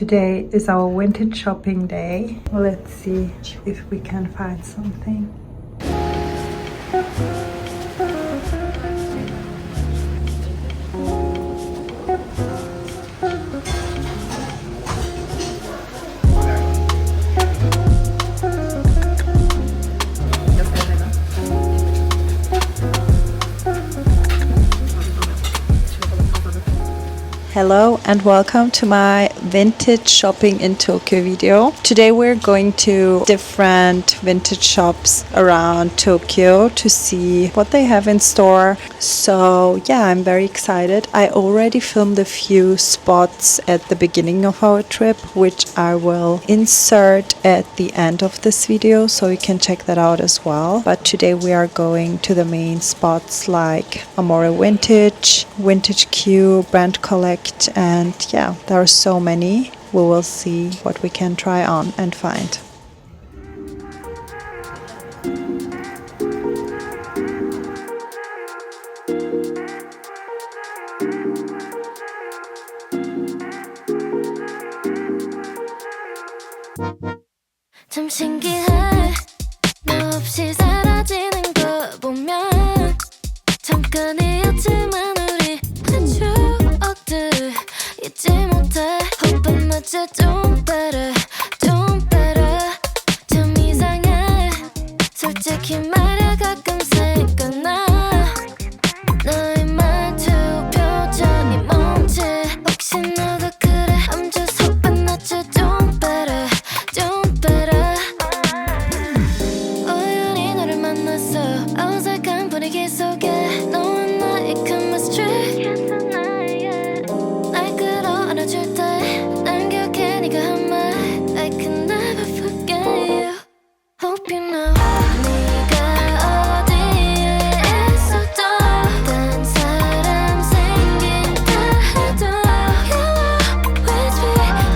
Today is our vintage shopping day. Let's see if we can find something. Hello and welcome to my vintage shopping in Tokyo video. Today we're going to different vintage shops around Tokyo to see what they have in store. So yeah, I'm very excited. I already filmed a few spots at the beginning of our trip, which I will insert at the end of this video so you can check that out as well. But today we are going to the main spots like Amaroo Vintage, Vintage Q, Brand Collect, and yeah, there are so many. We will see what we can try on and find. 참 신기해 너 없이 사라지는 거 보면 잠깐이었지만 우리 한 추억들 잊지 못해 Hoping that you're doing better, doing better 좀 이상해 솔직히 말야 가끔 생각나 너의 말투 표정이 뭔지 혹시 너도 그래 I'm just hoping that you're doing better, doing better 우연히 너를 만났어 어색한 분위기 속에 너와 나의 chemistry 날 끌어안아줄 때 난 기억해 네가 한 말 I can never forget you Hope you know 네가 어디에 있어도 딴 사람 생긴다 해도 You'll always be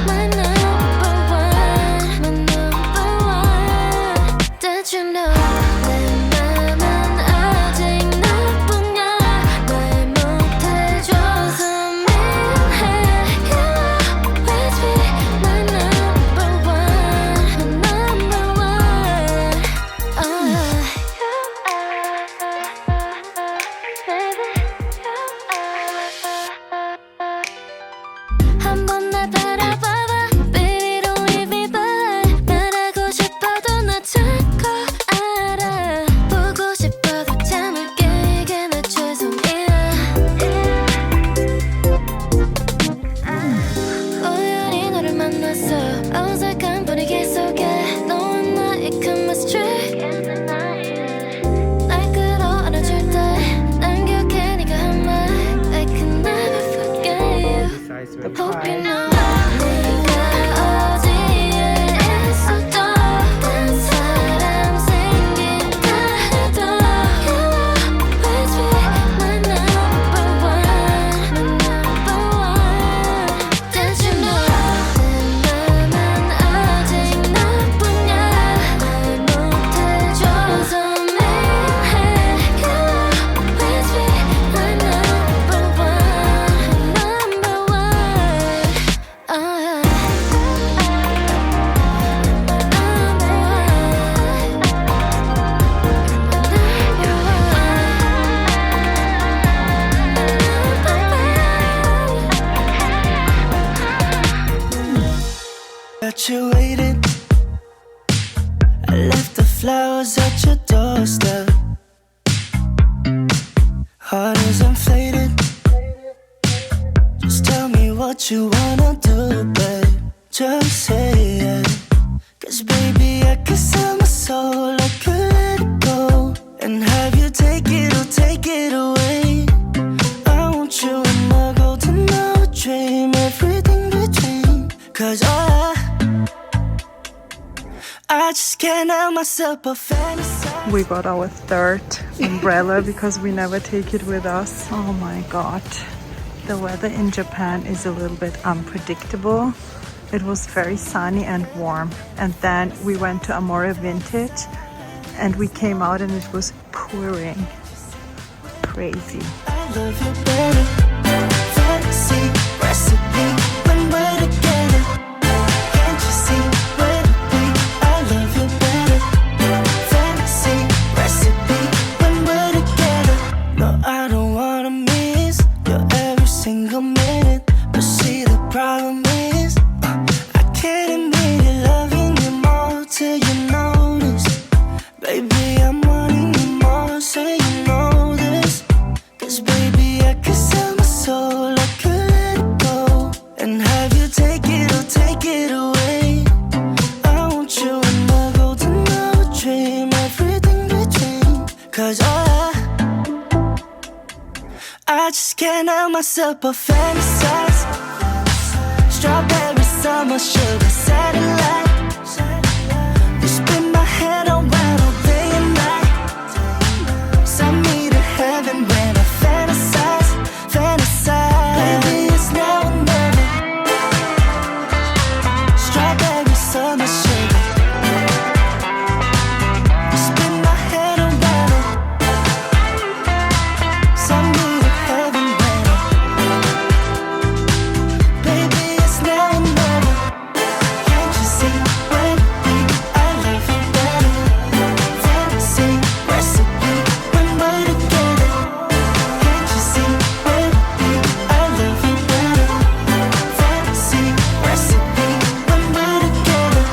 my number one, my number one Did you know 내 맘은 아직 너뿐이야 말 못해줘서 미안해 You'll always be my number one, my number one 한번 날 바라봐봐 Baby don't leave me behind 말하고 싶어도 나 찾고 알아 보고 싶어도 참을게 이게 내 최선이야 우연히 너를 만났어 어색한 분위기 속에 너와 나의 chemistry 날 끌어안아줄 때 난 기억해 네가 한 말 I can never forget you Hope you know 네가 어디에 있어도 딴 사람 생긴다 해도 You'll always be my number one, my number one Did you know 내 맘은 아직 너뿐이야 말 못해줘서 미안해 You'll always be my number one, my number one But you waited. I left the flowers at your doorstep. Heart is inflated. Just tell me what you wanna do, babe. Just say it. 'Cause baby, I can sell my soul. I could let it go and have you take it away. I want you in my golden hour dream. Everything between. 'Cause I just can't help myself but fantasize. We got our third umbrella because we never take it with us. Oh my god. The weather in Japan is a little bit unpredictable. It was very sunny and warm. And then we went to Amaroo Vintage and we came out and it was pouring. Crazy. I love you better. Fantasy recipe when we're together. I just can't help myself but fantasize. Strawberry summer sugar satellite. You spin my head around all day and night. Send me to heaven when I fantasize, fantasize. Baby, it's now or never. Strawberry summer sugar. You spin my head around. Send me to heaven when baby, it's now or never. Can't you see when I love you better? Fantasy recipe when we're together. Can't you see when I love you better? Fantasy recipe when we're together.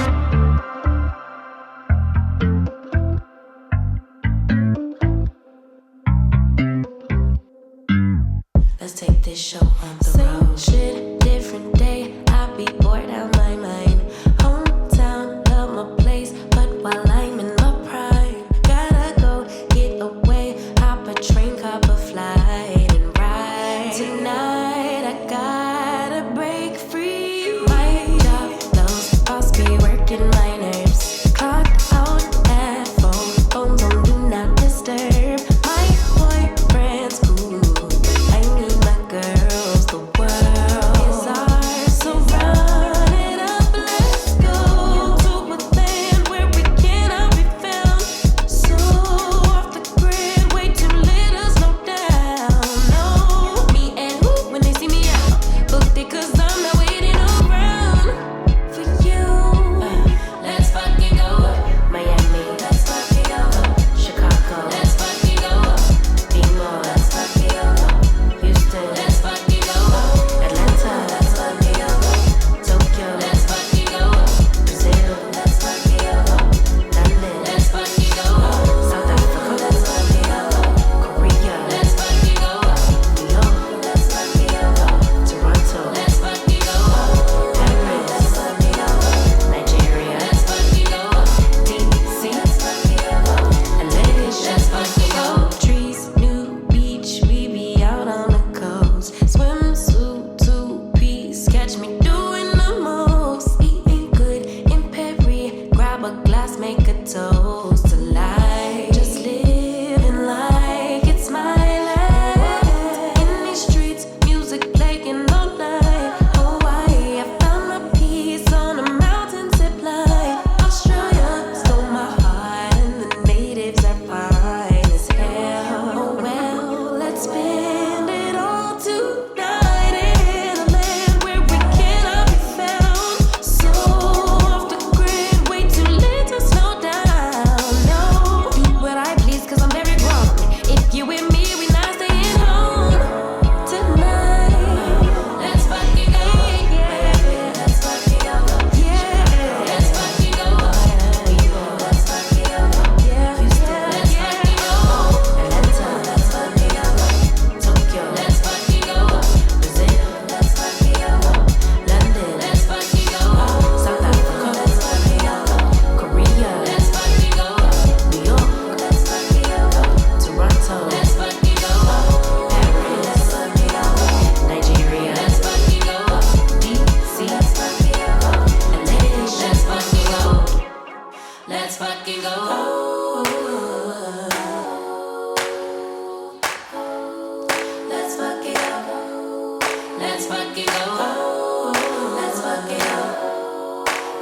Let's take this show on the road. Shit, different day. I'll be bored out my mind. Hometown, love my place, but while I'm in my prime, gotta go get away. Hop a train, hop a flight, and ride. Tonight I gotta break free. My job, those boss be working my nerves. Clock out at phone on do not disturb. My boyfriend's cool. I need my girls, the world is ours, so run it up, let's go to a land where we cannot be found. So off the grid, way too little, slow down. No, me and who when they see me out, booked it 'cause I'm not waiting around for you. Let's fucking go Miami, let's fucking go Chicago, let's fucking go Dahlia, let's fucking go Houston, let's fucking go Atlanta, let's fucking go Tokyo, let's fucking go Brazil, let's fucking go London, let's fucking go South Africa, let's fucking go Korea, let's fucking go New York, let's fucking go Toronto, let's fucking go Paris, let's fucking go Nigeria, let's fucking go DC, let's fucking go LA, let's fucking go trees, new beach, we be out on the coast. Swimsuit, two-piece, catch me doing the most. Eating good in Paris, grab a glass, make a toast to life. Just living like it's my life. In these streets, music playing all night. Hawaii, I found my peace on a mountain zip line. Australia stole my heart, and the natives are fine as hell. Oh well, let's spend it all tonight in a land where we cannot be found. So off the grid, way too late to slow down. No, do what I please 'cause I'm very grown. If you with me, we not staying home tonight. Let's fucking go, yeah. Let's fucking go, yeah. Let's fucking go, let's fucking go, yeah. Houston, let's fucking go. Atlanta, let's fucking go. Tokyo, let's fucking go. Brazil, let's fucking go. London, let's fucking go. South Africa, let's fucking go. Korea, let's fucking go. New York, let's fucking go. Toronto, let's fucking go. Paris, let's fucking go. Nigeria, let's fucking go. DC, let's fucking go. LA, let's fucking go. Let's fucking go. Let's fucking go. Let's fucking go. Let's fucking go.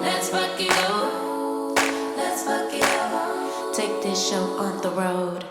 Let's fucking go. Let's fucking go. Take this show on the road.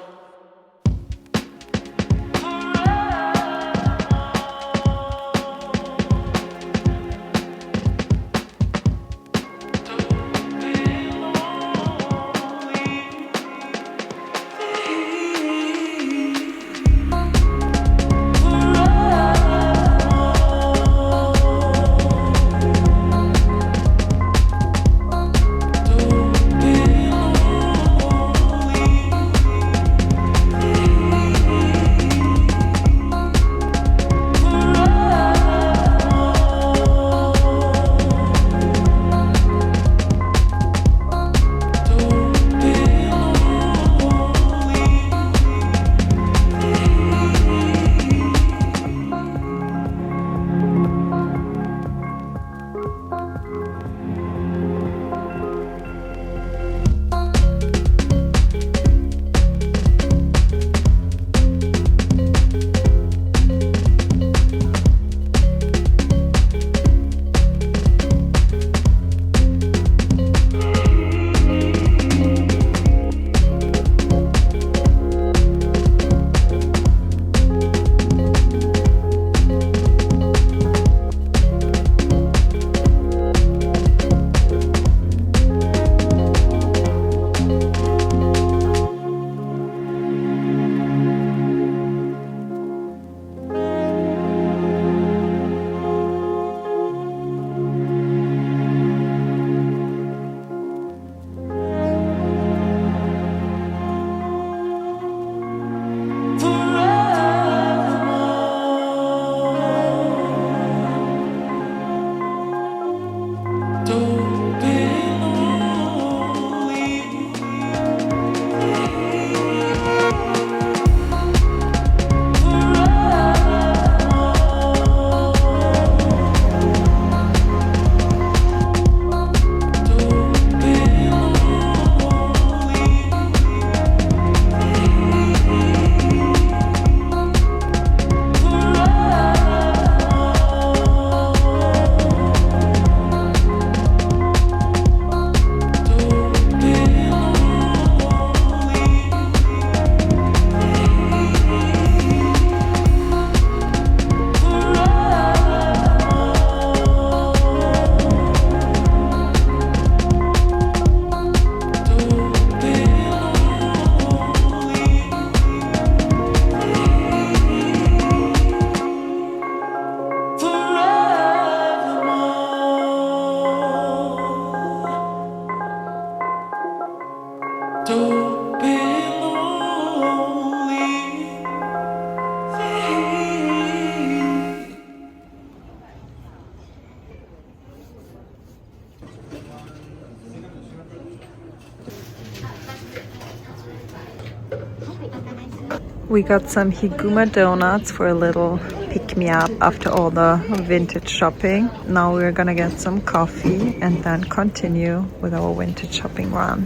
We got some higuma donuts for a little pick-me-up after all the vintage shopping. Now we're gonna get some coffee and then continue with our vintage shopping run.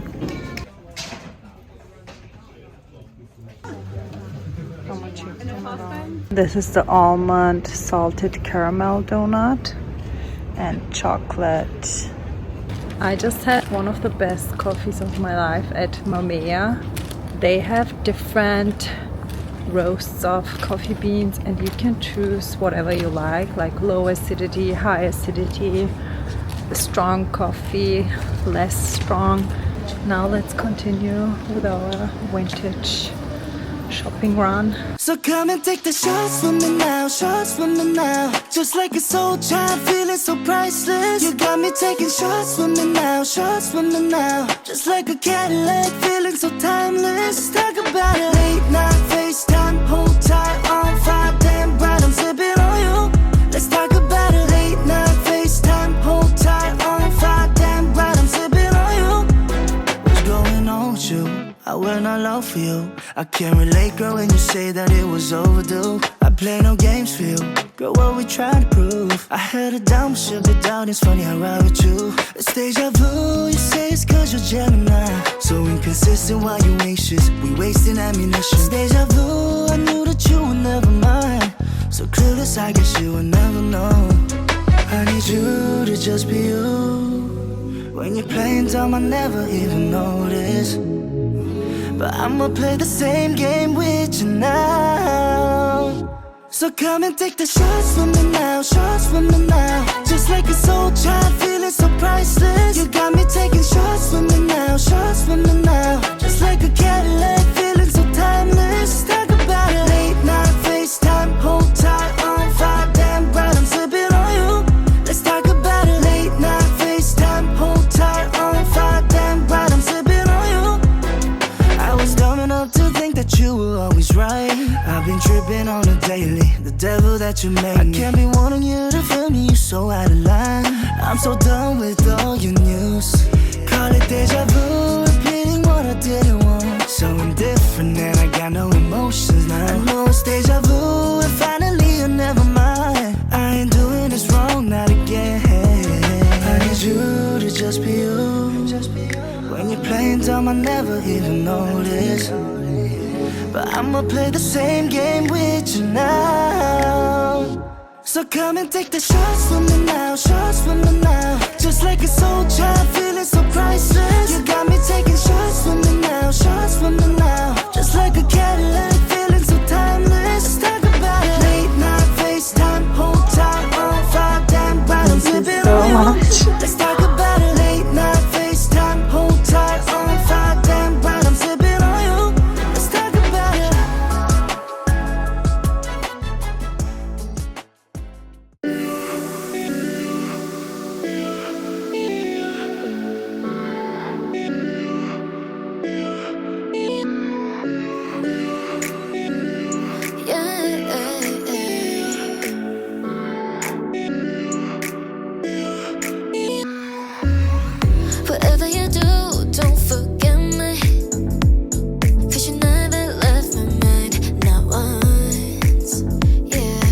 This is the almond salted caramel donut and chocolate. I just had one of the best coffees of my life at Mamea. They have different roasts of coffee beans and you can choose whatever you like low acidity, high acidity, strong coffee, less strong. Now let's continue with our vintage shopping run. So come and take the shots from me now, shots from me now. Just like a soul child, feeling so priceless. You got me taking shots from me now, shots from me now. Just like a Cadillac, feeling so timeless. Let's talk about it. Late night FaceTime, hold tight, on fire, damn bright, I'm sipping on you. Let's talk about it. Late night FaceTime, hold tight, on fire, damn bright, I'm sipping on you. What's going on with you? I will not love for you. I can't relate, girl, when you say that it was overdue. I play no games for you, girl, what we trying to prove. I had a down, shook it down, it's funny I ride with you. It's Dejavu, you say it's cause you're Gemini. So inconsistent while you anxious, we wasting ammunition. It's Dejavu, I knew that you were never mine. So clueless, I guess you will never know. I need you to just be you. When you're playing dumb, I never even notice. But I'ma play the same game with you now. So come and take the shots from me now, shots from me now. Just like a soul child, feeling so priceless. You got me taking shots from me now, shots from me now. Just like a Cadillac, feeling so timeless. Let's talk about it. Late night FaceTime, hold tight, on fire, damn bright, I'm sipping on you. Let's talk about it. Late night FaceTime, hold tight, on fire, damn bright, I'm sipping on you. I was dumb enough to think that you were always right. I've been tripping on a daily, the devil that you made me. I can't be wanting you to feel me, you so out of line. I'm so done with all your news. Call it deja vu, repeating what I didn't want. So indifferent and I got no emotions now. I know it's deja vu and finally you're never mind. I ain't doing this wrong, not again. I need you to just be you. When you're playing dumb, I never even notice. But I'ma play the same game with you now. So come and take the shots from me now, shots from me now. Just like a soul child, feeling so priceless. You got me taking shots from me now, shots from me now. Just like a Cadillac, feeling so timeless. Let's talk about it. Late night FaceTime, hold tight, on fire, damn bright, I'm sipping on you. Let's talk about it. Late night FaceTime, hold tight, on fire, damn bright, I'm sipping on you. Let's talk about it. Whatever you do, don't forget me. 'Cause you never left my mind, not once. Yeah.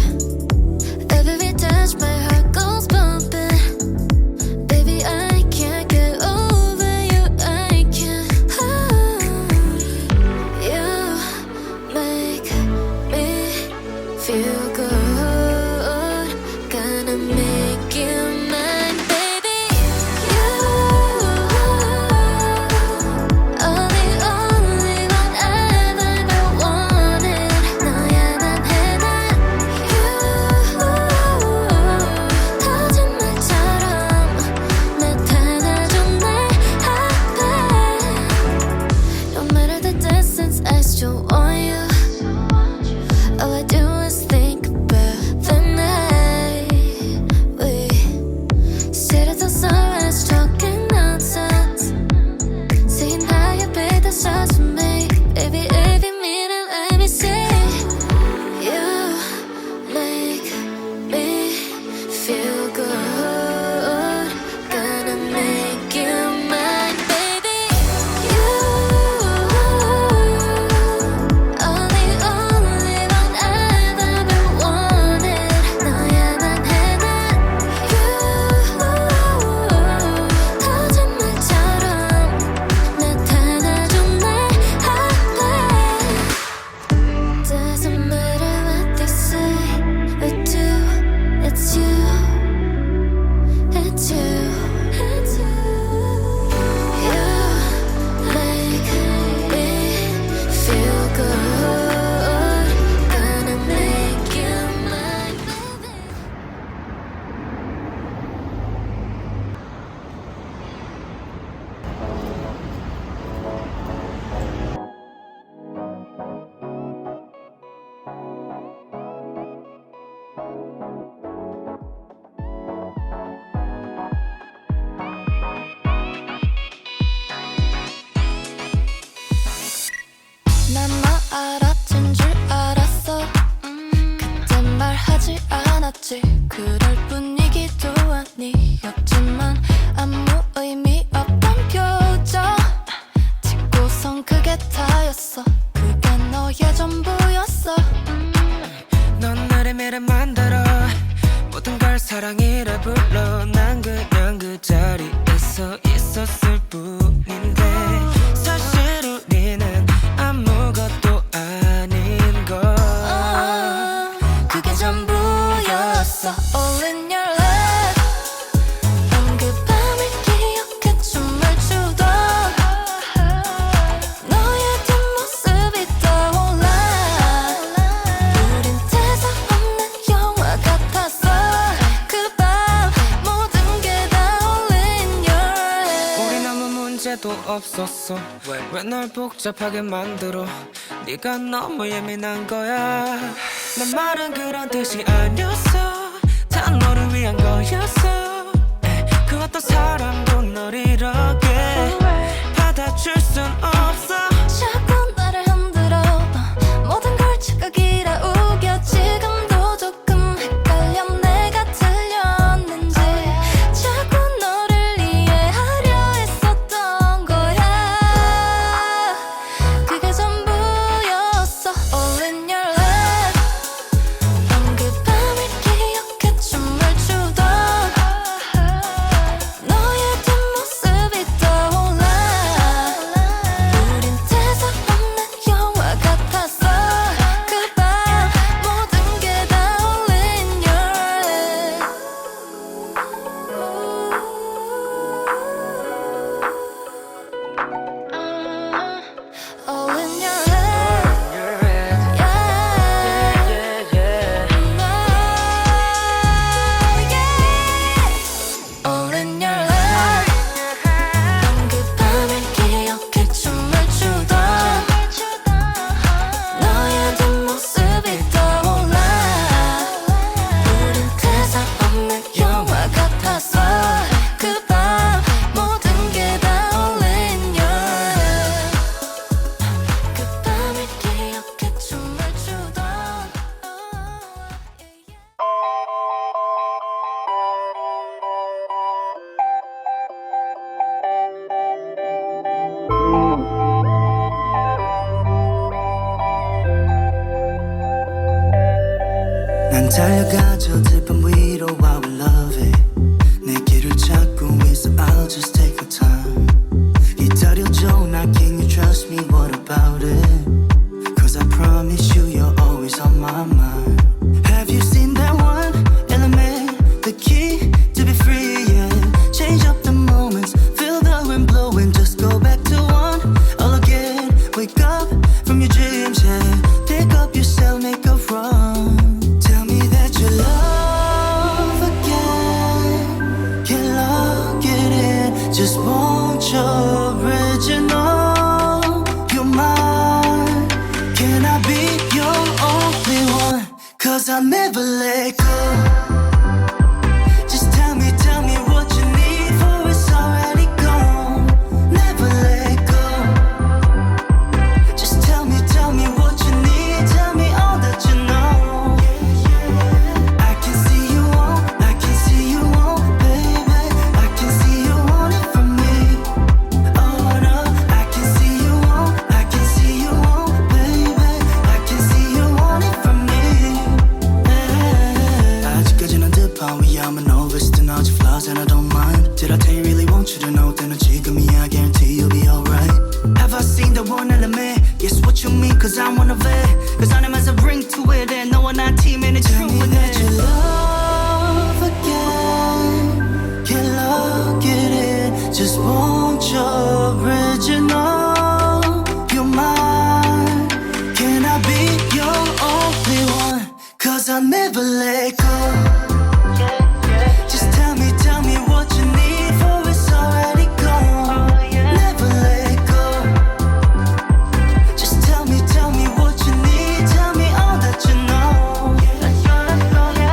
Every touch, my heart goes bumping. Baby, I can't get over you, I can't. You make me feel good. Gonna make you mine, baby. You are the only one I've ever wanted. 너야만 해, 난 you. 거짓말처럼 나타나줘 내 앞에. No matter the distance, I still want you. All I do is think 사실 그럴 분위기도 아니었지만 아무 의미 없던 표정 짓고선 그게 다였어. 그게 너의 전부였어. 넌 나를 매를 만들어 모든 걸 사랑이라 불러. 난 그냥 그 자리에서 있었을 뿐인데 사실 우리는 아무것도 아닌 걸. 그게 전부였어. All in your life. 난 그 밤을 기억해 춤을 추던 너의 뒷모습이 떠올라. 우린 대사 없는 영화 같았어. 그 밤 모든 게 다 all in your life. 우린 아무 문제도 없었어. 왜 널 복잡하게 만들어. 네가 너무 예민한 거야. 내 말은 그런 뜻이 아니었어. 다 너를 위한 거였어. 그 어떤 사람도 널 이렇게 받아줄 순 없어. 자꾸 나를 흔들어. 모든 걸 착각이라 우겨. 지금도 조금 헷갈려. 내가 틀렸는지 자꾸 너를 이해하려 했었던 거야. 그게 전부였어. All in your life. 난 그 밤을 기억해 춤을 추던 너의 뒷모습이 떠올라. 우린 대사 없는 영화 같았어. 그 밤 모든 게 다 all in your life. All in your life. All in your life. 난 그 밤을 기억해 춤을 추던 너의 뒷모습이 떠올라. 우린 대사 없는 영화 같았어. 그 밤 모든 게 다 all in your life. 그 밤을 기억해 춤을 추던 난 달려가 저 들판 위로 I will love it. 내 길을 찾고 있어 I'll just take my time. 기다려줘 나 can you trust me what about it. Cause I promise you you're always on my mind. Have you seen that one element, the key to be free, yeah. Change up the moments, feel the wind blowing. Just go back to one, all again. Wake up from your dreams, yeah. Pick up yourself, make a run. Tell me that you love again. Can't lock it in, just want your original. You're mine, can I be your only one? Cause I'll never let go. Just tell me what you need, for it's already gone. Never let go. Just tell me what you need, tell me all that you know. I can see you want, baby. I can see you want it from me. Oh no, I can see you want, baby. I can see you want it from me. 아직까지는 듯한 we I'm an novice to know your flaws and I don't mind. Did I tell you really want you to know? then 지금이야 I guarantee you'll be alright. Have I seen the one element? Yes, what you mean? Cause I'm one of it. Cause I'm as a ring to it and no one on team and it's true with that you love again. Can't lock it in, just want your original. You're mine, can I be your only one? Cause I'll never let go. Just tell me what you need, for it's already gone. Never let go. Just tell me what you need, tell me all that you know.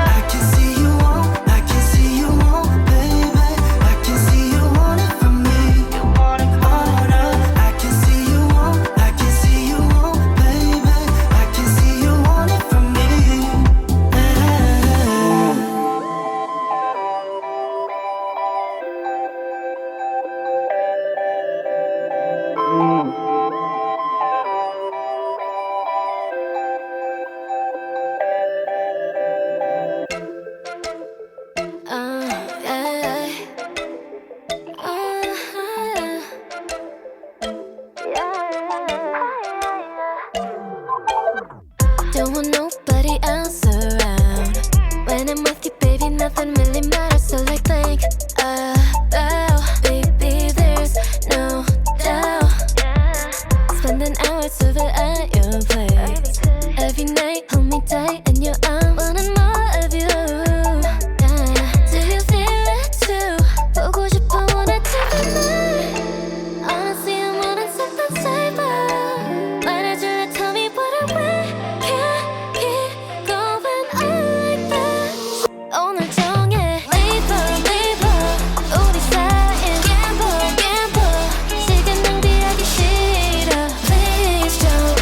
I can see you want, baby. I can see you want it from me. Oh no, I can see you want, baby. I can see you want it from me. don't want nobody else around. When I'm with you, baby, nothing really matters. So like think about, baby, there's no doubt. Spending hours over at your place. Every night, hold me tight in your arms. Wanting more of you. Yeah. Do you feel it too? 보고 싶어, wanna take a night. Honestly, I'm wanting something safer. 말해줄래, tell me what I want. Can't keep going on like that. 오늘 정해, leave her. 우리 사이엔 gamble. 시간 낭비하기 싫어. Please don't.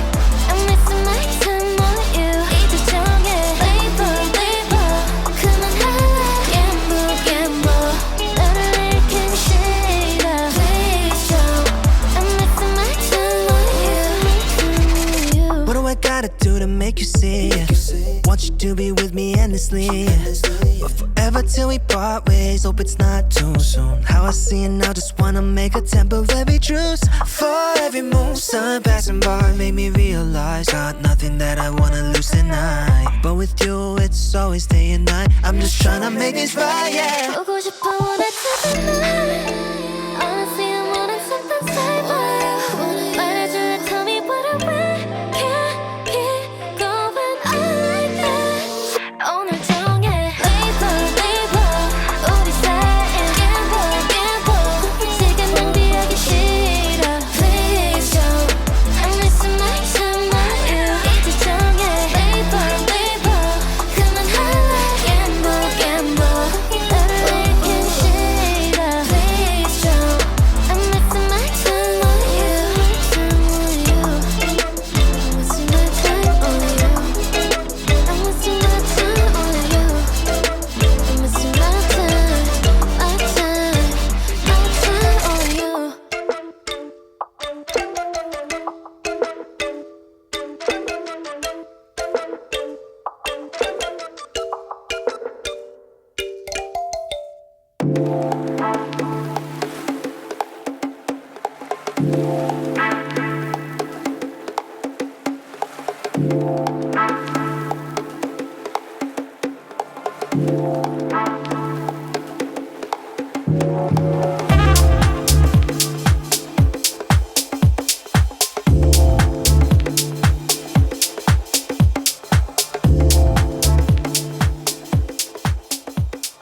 I'm wasting my time on you. 이제 정해, leave her. 그만할래. Gamble. 나를 잃기 싫어. Please don't. I'm wasting my time on you. What do I gotta do to make you see? Want you to be with me endlessly. But forever till we part ways. Hope it's not too soon. How I see it now, just wanna make a temporary truce. For every move, sun passing by made me realize got nothing that I wanna lose tonight. But with you, it's always day and night. I'm just tryna make this right, yeah. 보고 싶어, wanna take a night. Honestly, I'm wanting something safer. 말해줄래, tell me what I want. Can't keep going on like that. 오늘 정해, leave her. 우리 사이엔 gamble. 시간 낭비하기 싫어. Please don't. I'm wasting my time on you. 이제 정해, leave her. 그만할래. Gamble. 나를 잃기 싫어. Please don't. I'm wasting my time on you. I'm wasting my time on you. I'm wasting my time on you. I'm wasting my time on you.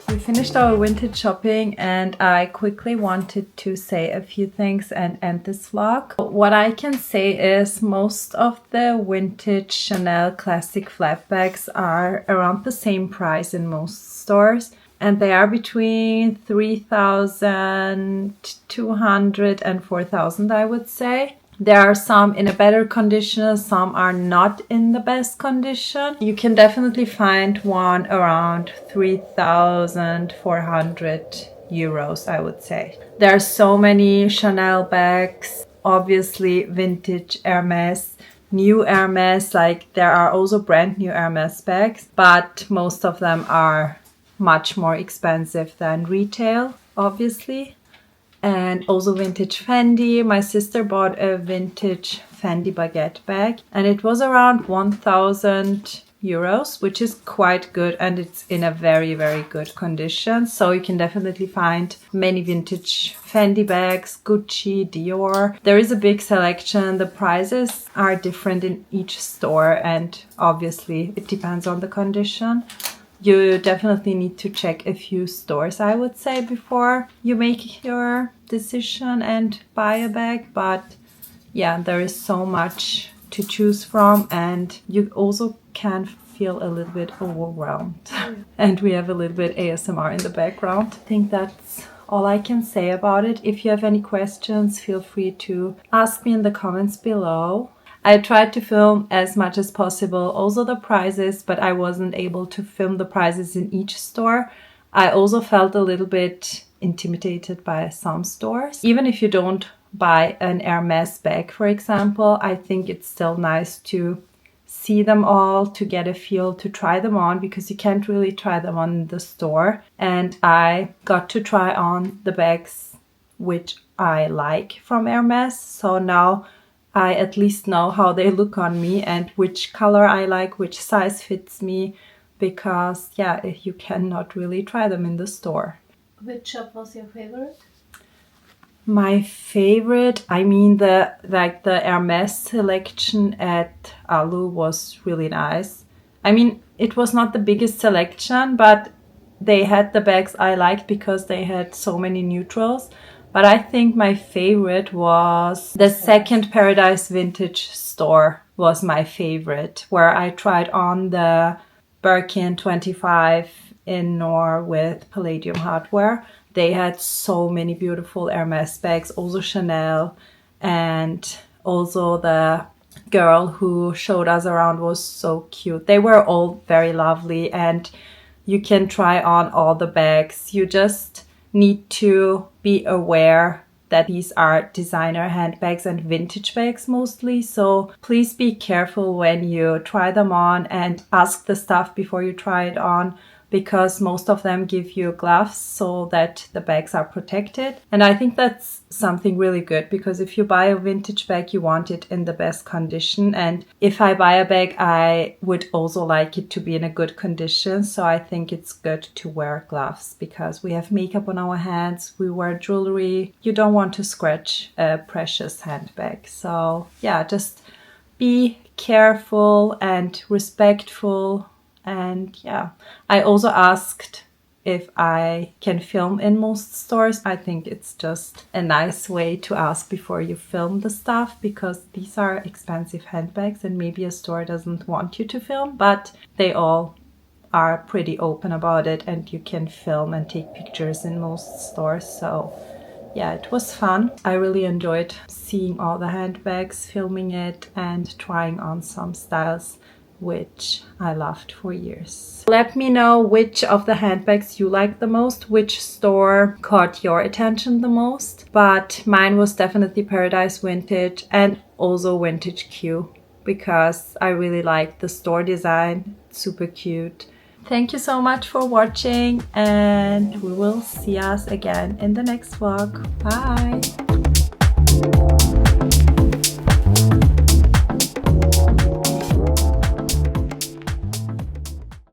We finished our vintage shopping and I quickly wanted to say a few things and end this vlog. What I can say is most of the vintage Chanel classic flap bags are around the same price in most stores. And they are between 3,200 and 4,000, I would say. There are some in a better condition, some are not in the best condition. You can definitely find one around 3,400 euros, I would say. There are so many Chanel bags, obviously vintage Hermes, new Hermes, like there are also brand new Hermes bags, but most of them are much more expensive than retail, obviously. And also vintage Fendi. My sister bought a vintage Fendi baguette bag and it was around 1,000 euros, which is quite good and it's in a very, very good condition. So you can definitely find many vintage Fendi bags, Gucci, Dior. There is a big selection. The prices are different in each store and obviously it depends on the condition. You definitely need to check a few stores, I would say, before you make your decision and buy a bag. But yeah, there is so much to choose from and you also can feel a little bit overwhelmed. And we have a little bit ASMR in the background. I think that's all I can say about it. If you have any questions, feel free to ask me in the comments below. I tried to film as much as possible, also the prices, but I wasn't able to film the prices in each store. I also felt a little bit intimidated by some stores. Even if you don't buy an Hermes bag, for example, I think it's still nice to see them all, to get a feel, to try them on, because you can't really try them on in the store. And I got to try on the bags which I like from Hermes. So now I at least know how they look on me and which color I like, which size fits me, because yeah, you cannot really try them in the store. Which shop was your favorite? My favorite, I mean the Hermes selection at Alu was really nice. I mean, it was not the biggest selection, but they had the bags I liked because they had so many neutrals. But I think my favorite was the second Paradise Vintage store was my favorite, where I tried on the Birkin 25 in Nor with Palladium hardware. They had so many beautiful Hermes bags, also Chanel, and also the girl who showed us around was so cute. They were all very lovely, and you can try on all the bags. You just need to be aware that these are designer handbags and vintage bags mostly. So please be careful when you try them on and ask the staff before you try it on, because most of them give you gloves so that the bags are protected. And I think that's something really good, because if you buy a vintage bag, you want it in the best condition. And if I buy a bag, I would also like it to be in a good condition. So I think it's good to wear gloves, because we have makeup on our hands, we wear jewelry. You don't want to scratch a precious handbag. So yeah, just be careful and respectful. And yeah, I also asked if I can film in most stores. I think it's just a nice way to ask before you film the stuff, because these are expensive handbags and maybe a store doesn't want you to film, but they all are pretty open about it and you can film and take pictures in most stores. So yeah, it was fun. I really enjoyed seeing all the handbags, filming it and trying on some styles which I loved for years. Let me know which of the handbags you like the most, which store caught your attention the most. But mine was definitely Paradise Vintage and also Vintage Q, because I really liked the store design. Super cute. Thank you so much for watching, and we will see us again in the next vlog. Bye!